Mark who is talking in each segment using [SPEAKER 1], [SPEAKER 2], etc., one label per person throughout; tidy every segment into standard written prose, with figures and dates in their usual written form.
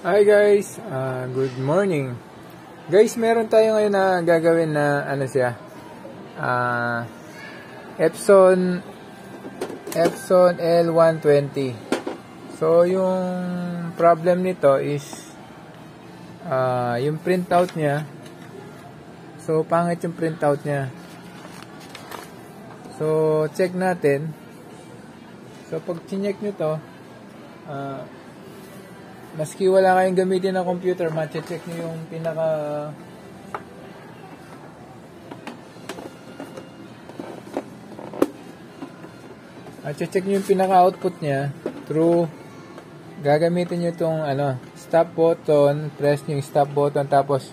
[SPEAKER 1] Hi guys, good morning. Guys, meron tayo ngayon na gagawin na Epson L120. So yung problem nito is yung printout niya. So pangit yung printout niya. So check natin. So pag chinek nyo to, maski wala kayong gamitin na computer, ma-check nyo yung pinaka-output niya through gagamitin nyo itong stop button, press nyo yung stop button, tapos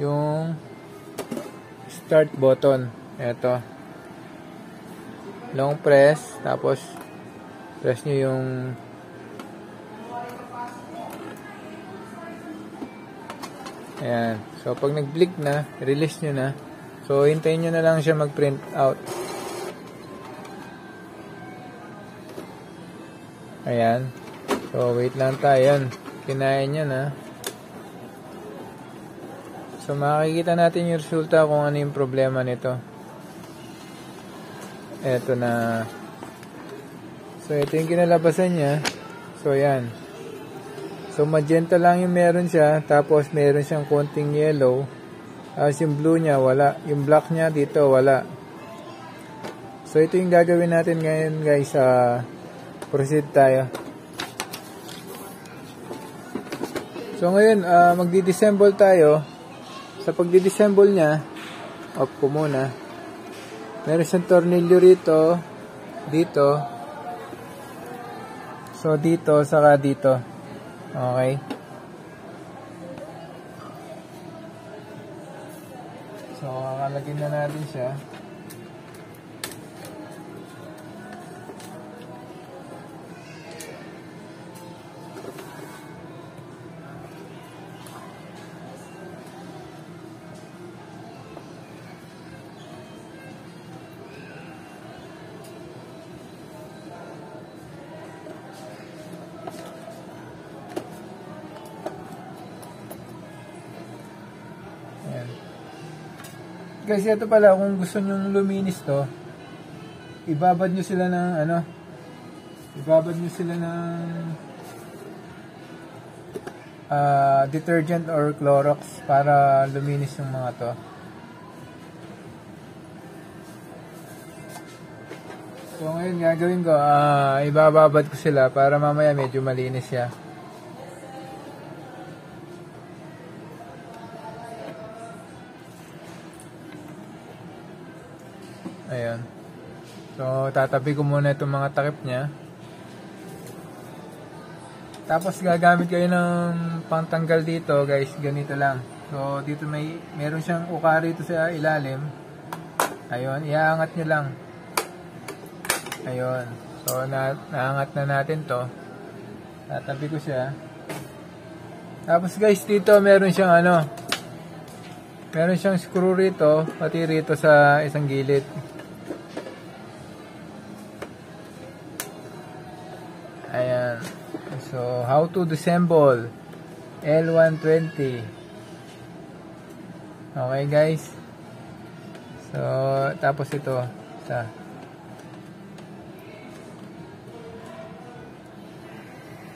[SPEAKER 1] yung start button. Ito. Long press, tapos press nyo yung ayan. So, pag nag-blink na, release nyo na. So, hintayin nyo na lang siya mag-print out. Ayan. So, wait lang tayo. Ayan. Kinain niya na. So, makikita natin yung resulta kung ano yung problema nito. Eto na. So, ito yung kinalabasan niya. So, ayan. So, magenta lang yung meron siya. Tapos, meron siyang konting yellow. Tapos, yung blue niya, wala. Yung black niya, dito, wala. So, ito yung gagawin natin ngayon, guys. Proceed tayo. So, ngayon, magdi-disassemble tayo. Sa pagdi-disassemble niya, off ko muna. Meron siyang tornilyo rito. Dito. So, dito, saka dito. Okay. So, kakalagin na natin siya. Guys, ito pala, kung gusto nyong luminis to, ibabad nyo sila ng detergent or Clorox para luminis yung mga to. So ngayon gagawin ko, ibababad ko sila para mamaya medyo malinis siya. Ayan. So, tatabi ko muna itong mga takip niya. Tapos, gagamit kayo ng pangtanggal dito, guys. Ganito lang. So, dito meron siyang uka rito sa ilalim. Ayun. Iaangat nyo lang. Ayun. So, naangat na natin to. Tatabi ko siya. Tapos, guys, dito meron siyang meron siyang screw rito, pati rito sa isang gilid. Ayan. So, how to disassemble L120. Okay, guys. So, tapos ito. Isa.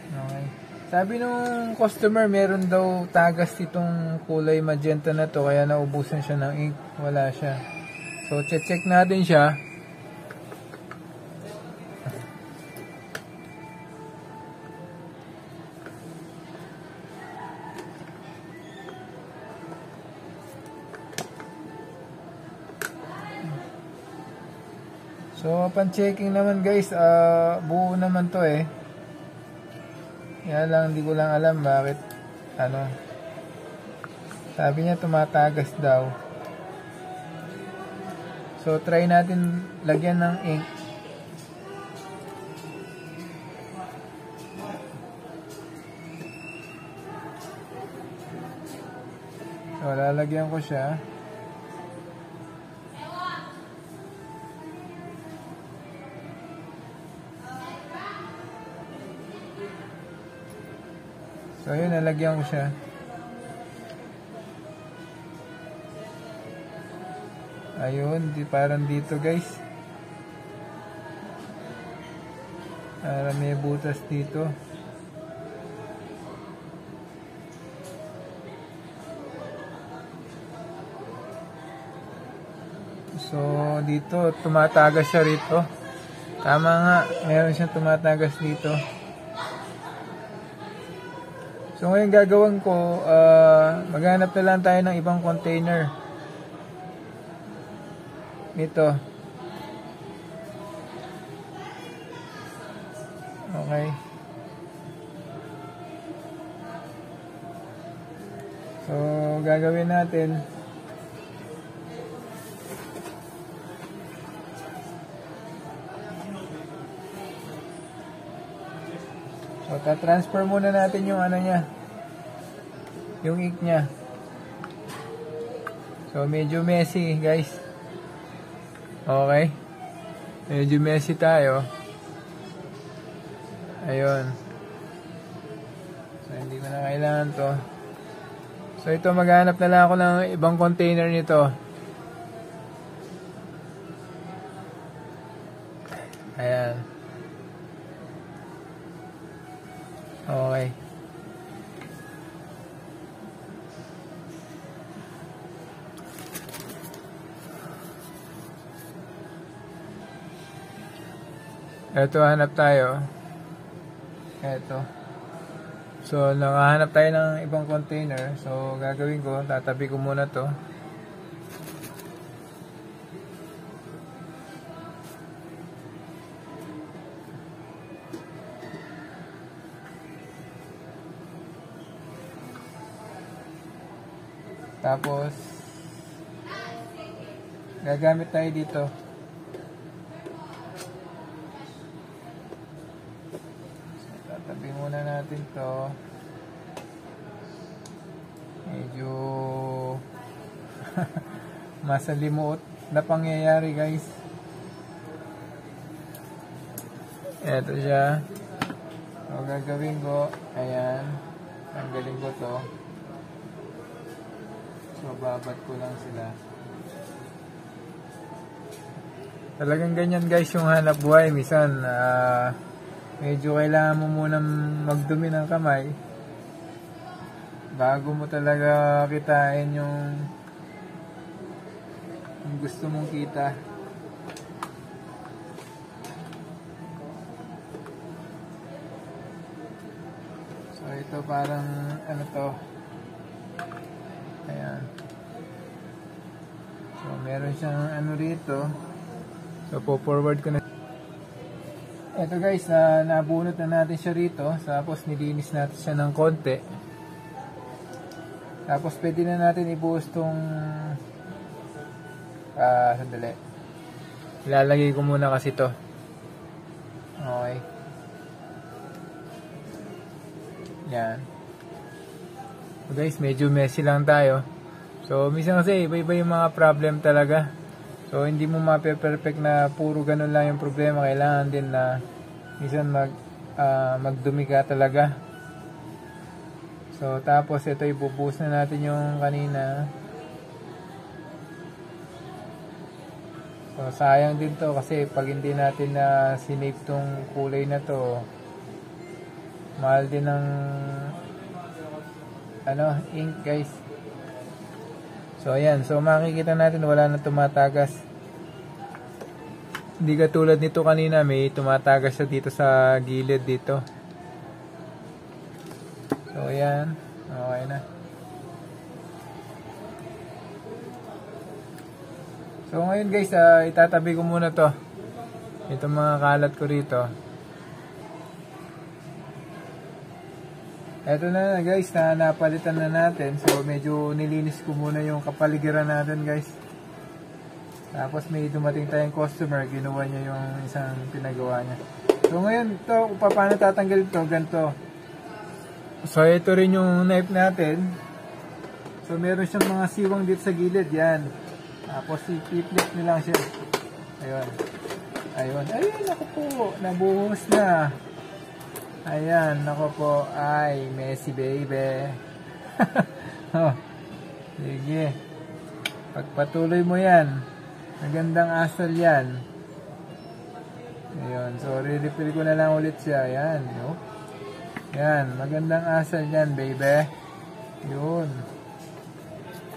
[SPEAKER 1] Okay. Sabi nung customer, meron daw tagas itong kulay magenta na to, kaya naubusan siya ng ink. Wala siya. So, check natin siya. So, upon checking naman, guys, buo naman to eh. Kaya lang, hindi ko lang alam bakit, sabi niya tumatagas daw. So, try natin lagyan ng ink. So, lalagyan ko siya. So ayun, nalagyan ko siya. Ayun, parang dito guys. Para may butas dito. So dito, tumatagas siya rito. Tama nga, meron siyang tumatagas dito. So ngayon gagawin ko, maghanap na lang tayo ng ibang container. Ito. Okay. So gagawin natin, so ta-transfer muna natin yung ano niya, yung ink niya. So medyo messy guys. Okay, medyo messy tayo. Ayun. So hindi ko na kailangan to. So ito, maghanap na lang ako ng ibang container nito. Ayan. Okay. Ito, hanap tayo. Ito. So, nakahanap tayo ng ibang container. So, gagawin ko, tatabi ko muna to. Tapos, gagamit tayo dito. Tatabi muna natin to. Medyo masalimuot na pangyayari guys. Eto siya. So gagawin ko, ayan, tanggalin ko to. So babat ko lang sila. Talagang ganyan guys yung hanap buhay. Minsan medyo kailangan mo munang magdumi ng kamay bago mo talaga kitain yung gusto mong kita. So ito parang ano to, ayan. So meron siyang ano rito. So po-forward ko na. Ito guys, nabunot na natin siya rito. Tapos nilinis natin siya ng konti. Tapos pwede na natin ibuhos tong sandali. Ilalagay ko muna kasi to. Okay. Yan. So guys, medyo messy lang tayo. So minsan kasi iba-iba yung mga problem talaga. So hindi mo mape-perfect na puro ganun lang yung problema. Kailangan din na minsan magdumi ka talaga. So tapos ito, ibubuhos na natin yung kanina. So sayang din to kasi pag hindi natin na sinave tong kulay na to, mahal din ng ink guys. So ayan, so makikita natin wala na tumatagas. Hindi katulad nito kanina, may tumatagas siya dito sa gilid dito. So ayan, okay na. So ngayon guys, itatabi ko muna to. Itong mga kalat ko rito. Eto na guys, napalitan na natin. So medyo nilinis ko muna yung kapaligiran natin guys. Tapos may dumating tayong customer, ginawa niya yung isang pinagawa niya. So ngayon, ito, paano tatanggal ito? Ganito. So ito rin yung knife natin. So meron siyang mga siwang dito sa gilid, yan. Tapos i-flip nyo lang siya. Ayun. Ayun. Ayun, ako po. Nabuhos na. Ayan, nako po. Ay, Messi baby. Oh, sige. Pagpatuloy mo yan. Magandang asal yan. Ayun. So, re-refill ko na lang ulit siya. Ayan. No? Ayan. Magandang asal yan, baby. Yun.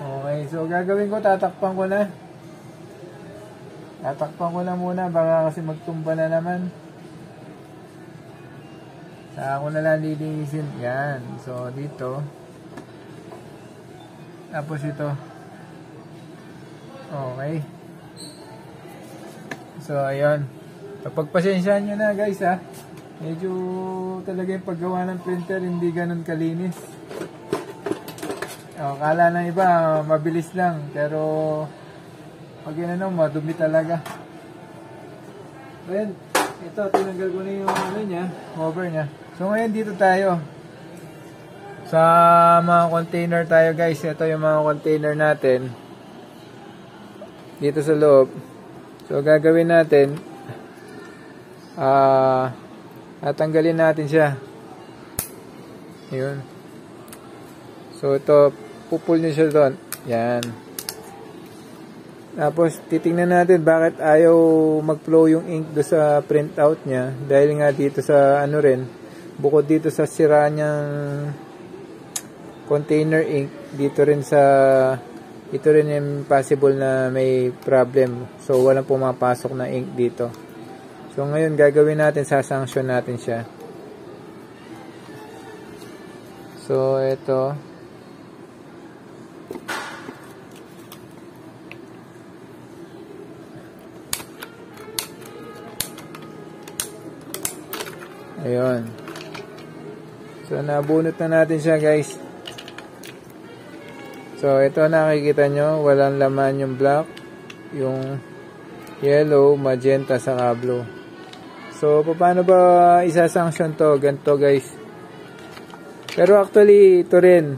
[SPEAKER 1] Okay. So, gagawin ko, tatakpan ko na. Tatakpan ko na muna. Baka kasi magtumba na naman. Saka ako na lang lilinisin. Yan. So, dito. Tapos ito. Okay. So, ayun. Pagpasensyaan nyo na, guys, ha. Medyo talaga yung paggawa ng printer, hindi ganun kalinis. Kala ng iba, mabilis lang. Pero, pag yun ano, madumi talaga. Then, ito, tinanggal ko na yung ano niya, cover niya. So ngayon dito tayo sa mga container tayo, guys. Ito yung mga container natin dito sa loob. So gagawin natin, tatanggalin natin siya. Ayun. So ito, pupul nyo siya doon. Yan. Tapos titingnan natin bakit ayaw mag-flow yung ink do sa printout niya, dahil nga dito sa ano rin, bukod dito sa sira niyang container ink, dito rin sa ito rin yung possible na may problem. So walang pumapasok na ink dito. So ngayon gagawin natin, sasanction natin siya. So ito, ayun. So, nabunot na natin siya, guys. So, ito nakikita nyo, walang laman yung black, yung yellow, magenta, saka blue. So, paano ba isa-sanction to? Ganito, guys. Pero actually, ito rin.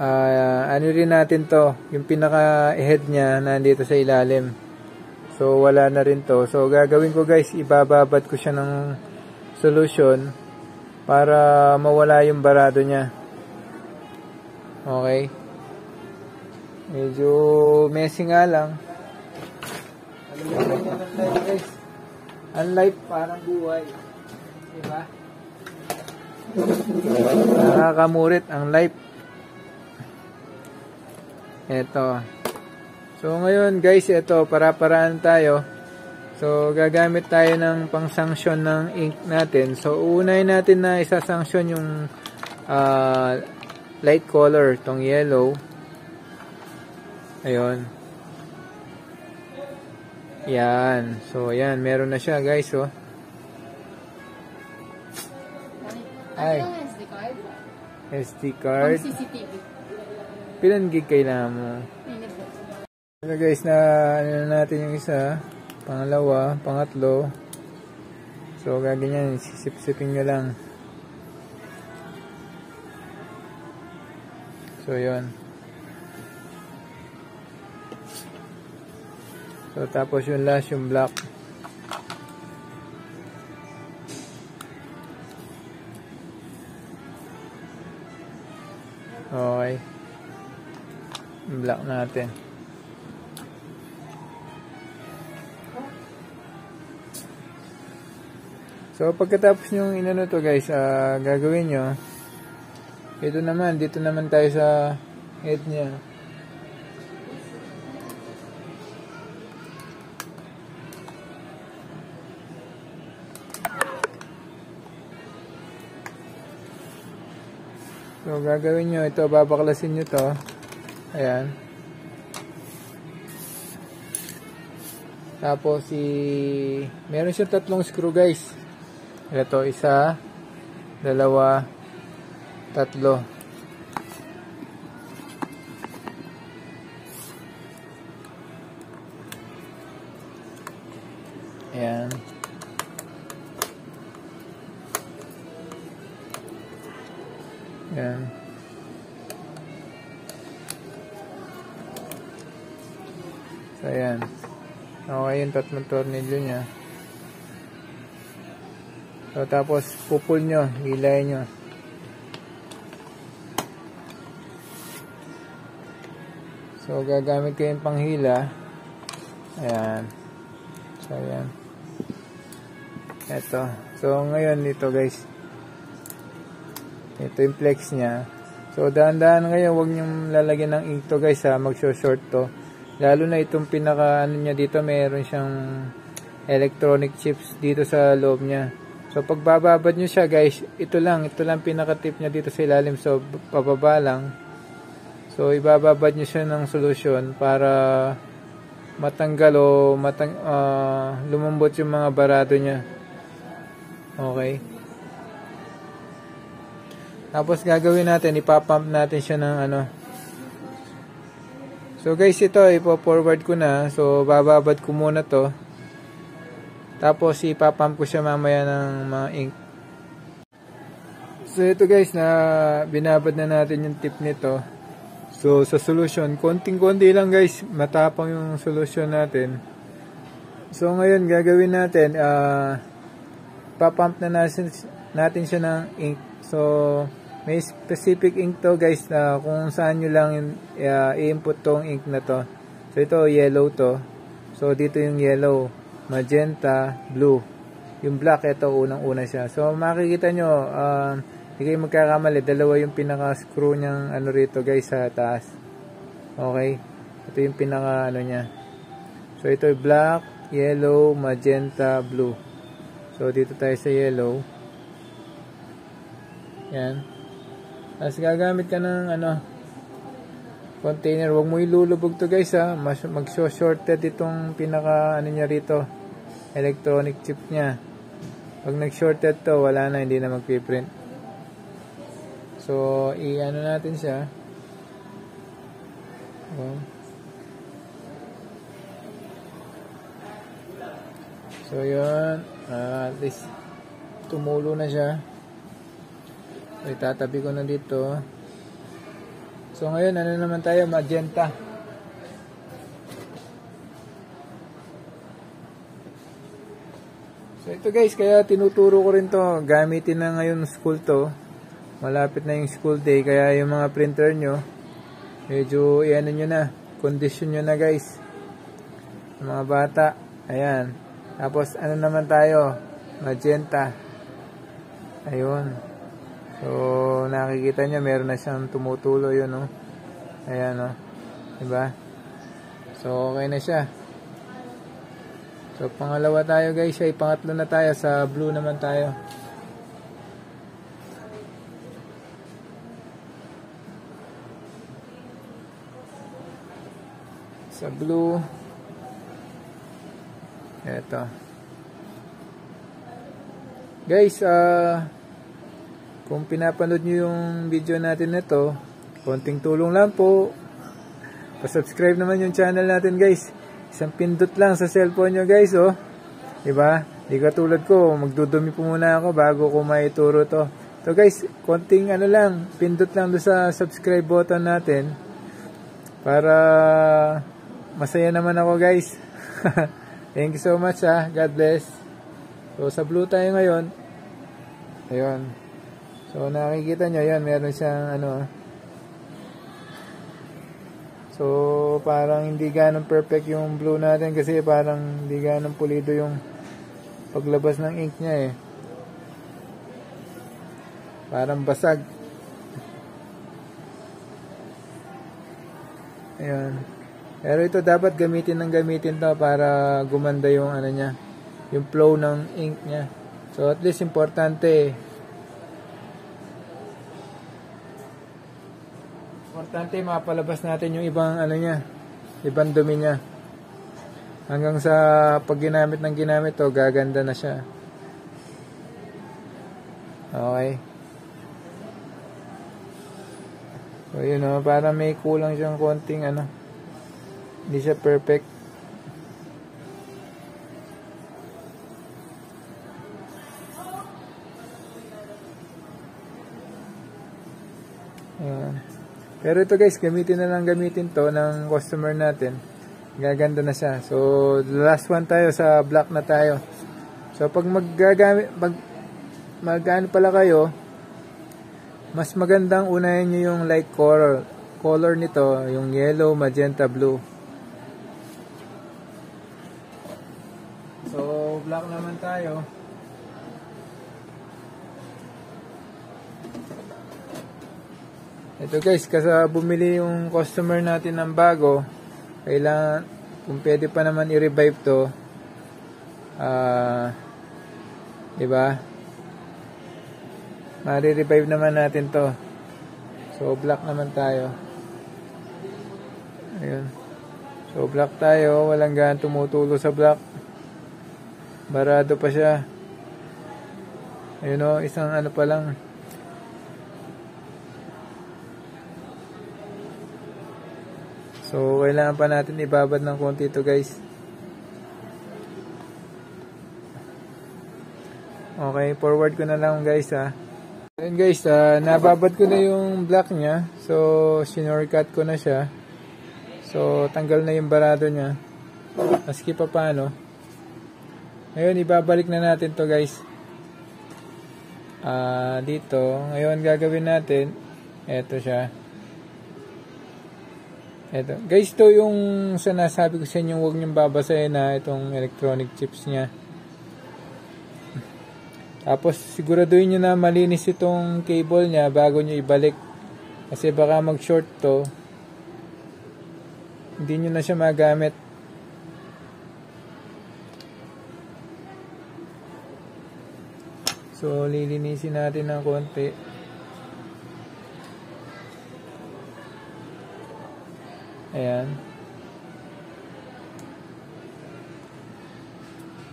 [SPEAKER 1] Ano rin natin to? Yung pinaka-head niya, nandito sa ilalim. So, wala na rin to. So, gagawin ko, guys, ibababad ko siya ng solution para mawala yung barado niya. Okay. Medyo messy nga lang. Alagyan niya ng light, guys. Ang light parang buhay. Diba? Nakakamurit ang light. Ito. So, ngayon guys, ito, para-paraan tayo. So, gagamit tayo ng pang-sanction ng ink natin. So, uunahin natin na isa-sanction yung light color, tong yellow. Ayun. Yan. So, ayan, meron na siya, guys, oh. Ay.
[SPEAKER 2] SD card?
[SPEAKER 1] SD card.
[SPEAKER 2] Pang CCTV.
[SPEAKER 1] Pilan gig kailangan mo? So guys, na ano na natin yung isa, pangalawa, pangatlo. So gaganyan, sisip-sipin nyo lang. So yun. So tapos yung last, yung black. Okay. Yung black natin. So, pagkatapos nyo inano to, guys, gagawin nyo, ito naman, dito naman tayo sa head niya. So, gagawin nyo, ito, babaklasin nyo to. Ayan. Tapos, meron siya tatlong screw, guys. Ito, isa, dalawa, tatlo. Ayan. Ayan. So, ayan. Okay yung tatlong tornilyo niya. So, tapos pupul nyo, hilay nyo. So, gagamit kayong panghila. Ayan. So, ayan. Ito. So, ngayon dito guys. Ito yung flex nya. So, dahan-dahan ngayon, huwag nyong lalagyan ng ink to guys ha. Mag-short to. Lalo na itong pinaka ano nya dito, meron siyang electronic chips dito sa loob nya. So, pag bababad nyo siya guys, ito lang pinaka-tip nya dito sa ilalim. So, pababa lang. So, ibababad nyo siya ng solusyon para matanggal o lumambot yung mga barado nya. Okay. Tapos gagawin natin, ipapump natin siya ng ano. So guys, ito ipo-forward ko na. So bababad ko muna to. Tapos ipapump ko siya mamaya ng mga ink. So ito guys, na binabad na natin yung tip nito. So sa solution, konting-konti lang guys, matapang yung solution natin. So ngayon gagawin natin, papump na natin siya ng ink. So may specific ink to guys na kung saan nyo lang i-input tong ink na to. So ito yellow to. So dito yung yellow, magenta, blue. Yung black, ito unang-una siya. So makikita nyo, hindi kayo magkakamali, dalawa yung pinaka-screw niyang ano rito guys sa taas. Okay? Ito yung pinaka ano niya. So ito yung black, yellow, magenta, blue. So dito tayo sa yellow. Yan. Tapos gagamit ka ng ano, container. Huwag mo ilulubog to guys ha. Mag-shorted itong pinaka ano niya rito, electronic chip niya. Pag nag-shorted to, wala na, hindi na magpiprint. So i-ano natin siya. So yun, at least tumulo na siya. So, itatabi ko na dito. So, ngayon, ano naman tayo? Magenta. So, ito guys, kaya tinuturo ko rin to. Gamitin na ngayon school to. Malapit na yung school day. Kaya yung mga printer nyo, medyo, i-ano nyo na. Condition nyo na guys. Yung mga bata. Ayan. Tapos, ano naman tayo? Magenta. Ayun. So, nakikita nyo, meron na siyang tumutulo yun, no? Ayan, no? Diba? So, okay na siya. So, pangalawa tayo, guys. Ay, pangatlo na tayo. Sa blue naman tayo. Sa blue. Eto. Guys, kung pinapanood nyo yung video natin nito, konting tulong lang po. Pa-subscribe naman yung channel natin guys. Isang pindot lang sa cellphone nyo guys, oh. Diba? Di katulad ko, magdudumi po muna ako bago ko maituro to. So guys, konting ano lang, pindot lang doon sa subscribe button natin. Para masaya naman ako guys. Thank you so much ha. God bless. So sa blue tayo ngayon. Ayun. So, nakikita nyo, yan, meron siyang, ano, so, parang hindi ganun perfect yung blue natin kasi parang hindi ganun pulido yung paglabas ng ink niya, eh. Parang basag. Ayan. Pero ito dapat gamitin to para gumanda yung, ano niya, yung flow ng ink niya. So, at least, importante, mapalabas natin yung ibang ano niya, ibang dumi niya. Hanggang sa pag ginamit to, gaganda na siya. Okay. So yun o, parang may kulang siyang konting ano. Hindi siya perfect. Ayan. Pero ito guys, gamitin to ng customer natin. Gaganda na siya. So, the last one tayo, sa black na tayo. So, pag mag-ano pala kayo, mas magandang unahin nyo yung light color nito, yung yellow, magenta, blue. So, black naman tayo. Ito guys, kasi bumili yung customer natin ng bago, kailangan, kung pwede pa naman i-revive to, diba? Mari-revive naman natin to. So, black naman tayo. Ayun. So, black tayo, walang gaan tumutulo sa black. Barado pa siya. Ayun o, isang ano pa lang. So, kailangan pa natin ibabad ng konti ito guys. Okay, forward ko na lang guys ha. Ayun guys, nababad ko na yung black niya. So, sinorcut ko na siya. So, tanggal na yung barado niya. Maski pa paano. Ngayon, ibabalik na natin to guys. Dito. Ngayon, gagawin natin. Ito siya. Ito. Guys, to yung sinasabi ko sa inyo, huwag niyong babasahin na itong electronic chips niya. Tapos, siguraduhin nyo na malinis itong cable niya bago nyo ibalik. Kasi baka mag-short to. Hindi nyo na siya magamit. So, lilinisin natin ng konti. Ayan.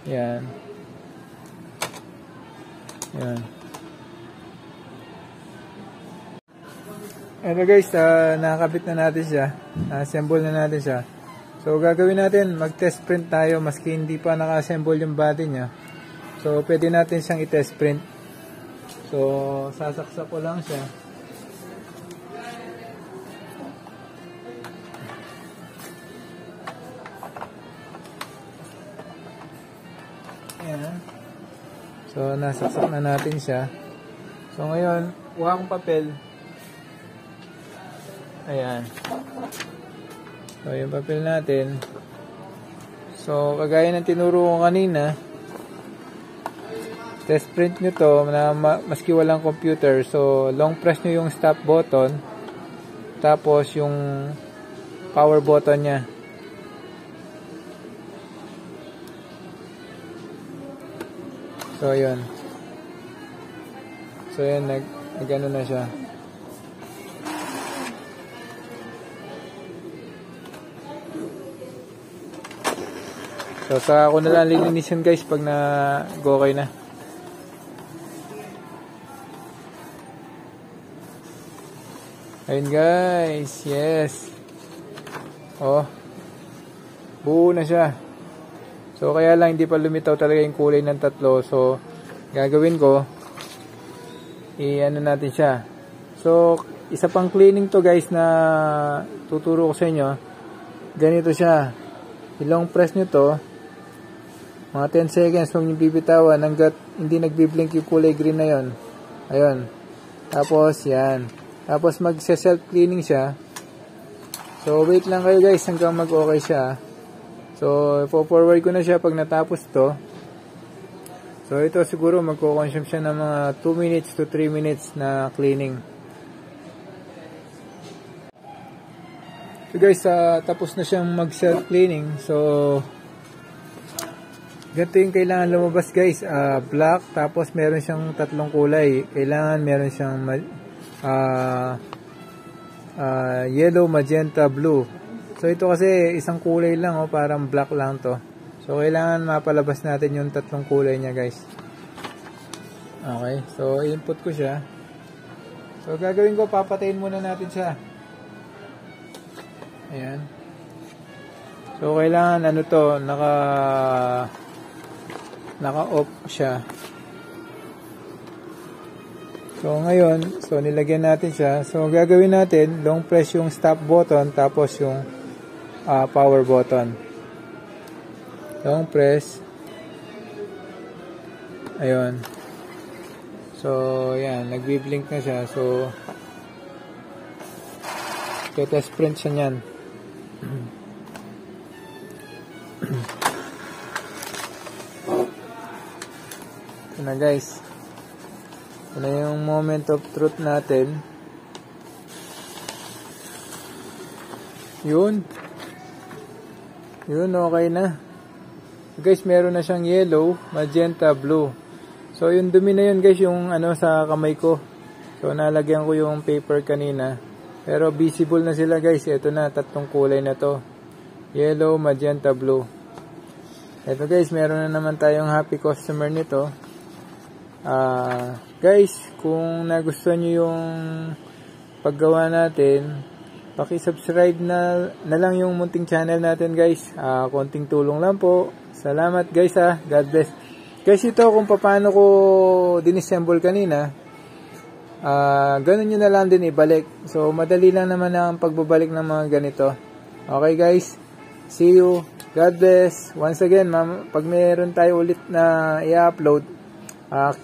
[SPEAKER 1] Ayan. Ayan. Ito guys, nakakabit na natin siya. Assemble na natin siya. So, gagawin natin, mag-test print tayo maski hindi pa naka-assemble yung body niya. So, pwede natin siyang i-test print. So, sasaksak ko lang siya. Ayan. So, nasaksak na natin siya. So, ngayon, kuha akong papel. Ayan. So, yung papel natin. So, kagaya ng tinuro ko kanina, test print nyo to na maski walang computer. So, long press nyo yung stop button. Tapos, yung power button nya. So, yun. So, yun. Nag-ano na siya. So, saka ako na lang lilinisin guys pag na-okay na. Ayun guys, yes. Oh. Buo na siya. So, kaya lang hindi pa lumitaw talaga yung kulay ng tatlo. So, gagawin ko, i-ano natin siya. So, isa pang cleaning to guys na tuturo ko sa inyo. Ganito siya. I-long press nyo to. Mga 10 seconds huwag nyo bibitawan hanggat hindi nagbiblink yung kulay green na yon. Ayun. Tapos, yan. Tapos, mag-self-cleaning siya. So, wait lang kayo guys hanggang mag-okay siya. So, forward ko na siya pag natapos to. So, ito siguro magko-consume siya ng mga 2 minutes to 3 minutes na cleaning. So, guys, tapos na siyang mag-self-cleaning. So, ganito yung kailangan lumabas guys. Black, tapos meron siyang tatlong kulay. Kailangan meron siyang yellow, magenta, blue. So, ito kasi isang kulay lang, parang black lang to. So, kailangan mapalabas natin yung tatlong kulay niya, guys. Okay. So, input ko siya. So, gagawin ko, papatayin muna natin siya. Ayan. So, kailangan, ano to, naka-off siya. So, ngayon, so, nilagyan natin siya. So, gagawin natin, long press yung stop button, tapos yung power button. Long press. Ayun. So, yan. Nagbi-blink na siya. So, test print siya niyan. Ito na guys. Ito na yung moment of truth natin. Yun. Yun, okay na. Guys, meron na siyang yellow, magenta, blue. So, yung dumi na yun guys, yung sa kamay ko. So, nalagyan ko yung paper kanina. Pero visible na sila guys. Ito na, tatlong kulay na to. Yellow, magenta, blue. Ito guys, meron na naman tayong happy customer nito. Guys, kung nagustuhan nyo yung paggawa natin, paki-subscribe na lang yung munting channel natin guys. Konting tulong lang po. Salamat guys God bless. Guys, ito kung paano ko dinissemble kanina, ganun nyo na lang din ibalik. So, madali lang naman ang pagbabalik ng mga ganito. Okay guys, see you. God bless. Once again, pag mayroon tayo ulit na i-upload,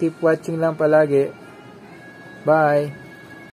[SPEAKER 1] keep watching lang palagi. Bye.